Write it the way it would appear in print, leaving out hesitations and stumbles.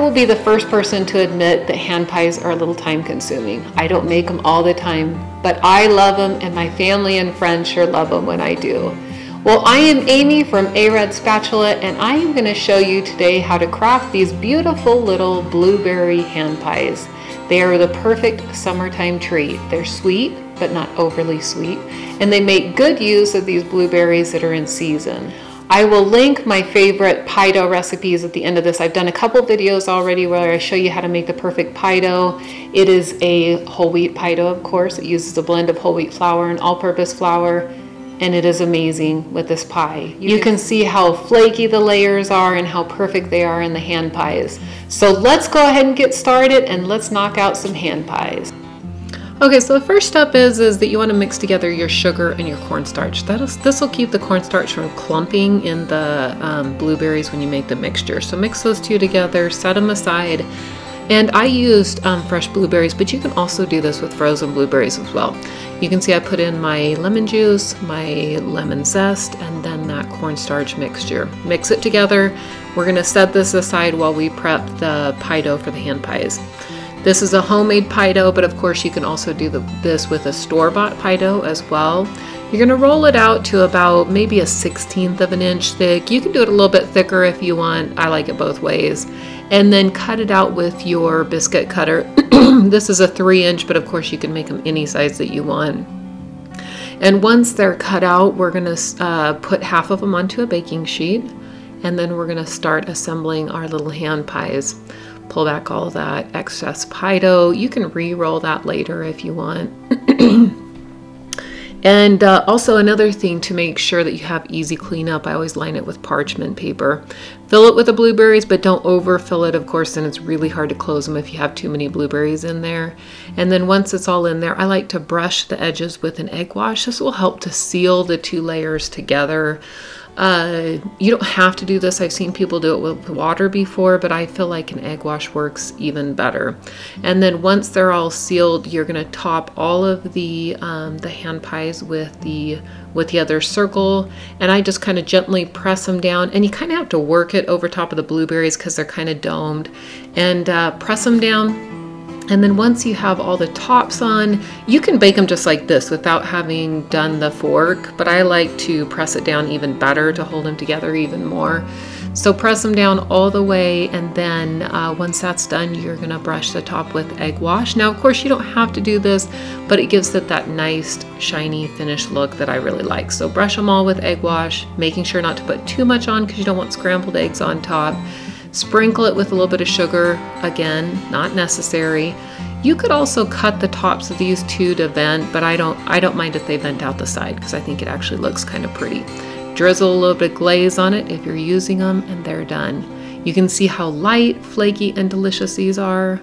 will be the first person to admit that hand pies are a little time consuming. I don't make them all the time, but I love them and my family and friends sure love them when I do. Well, I am Amy from A-Red Spatula, and I am going to show you today how to craft these beautiful little blueberry hand pies. They are the perfect summertime treat. They're sweet, but not overly sweet, and they make good use of these blueberries that are in season. I will link my favorite pie dough recipes at the end of this. I've done a couple videos already where I show you how to make the perfect pie dough. It is a whole wheat pie dough, of course. It uses a blend of whole wheat flour and all-purpose flour, and it is amazing with this pie. You can see how flaky the layers are and how perfect they are in the hand pies. So let's go ahead and get started, and let's knock out some hand pies. Okay, so the first step is that you want to mix together your sugar and your cornstarch. This will keep the cornstarch from clumping in the blueberries when you make the mixture. So mix those two together, set them aside. And I used fresh blueberries, but you can also do this with frozen blueberries as well. You can see I put in my lemon juice, my lemon zest, and then that cornstarch mixture. Mix it together. We're going to set this aside while we prep the pie dough for the hand pies. This is a homemade pie dough, but of course you can also do this with a store-bought pie dough as well. You're going to roll it out to about maybe a 1/16 of an inch thick. You can do it a little bit thicker if you want. I like it both ways. And then cut it out with your biscuit cutter. This is a 3-inch, but of course you can make them any size that you want. And once they're cut out, we're going to put half of them onto a baking sheet, and then we're going to start assembling our little hand pies. Pull back all that excess pie dough. You can re-roll that later if you want. And also another thing to make sure that you have easy cleanup, I always line it with parchment paper. Fill it with the blueberries, but don't overfill it, of course, and it's really hard to close them if you have too many blueberries in there. And then once it's all in there, I like to brush the edges with an egg wash. This will help to seal the two layers together. You don't have to do this. I've seen people do it with water before, but I feel like an egg wash works even better. And then once they're all sealed, you're going to top all of the hand pies with the other circle, and I just kind of gently press them down, and you kind of have to work it over top of the blueberries because they're kind of domed, and press them down. And then once you have all the tops on, you can bake them just like this without having done the fork, but I like to press it down even better to hold them together even more. So press them down all the way, and then once that's done, you're gonna brush the top with egg wash. Now, of course, you don't have to do this, but it gives it that nice, shiny, finished look that I really like. So brush them all with egg wash, making sure not to put too much on because you don't want scrambled eggs on top. Sprinkle it with a little bit of sugar, again, not necessary. You could also cut the tops of these two to vent, but I don't mind if they vent out the side because I think it actually looks kind of pretty. Drizzle a little bit of glaze on it if you're using them, and they're done. You can see how light, flaky, and delicious these are.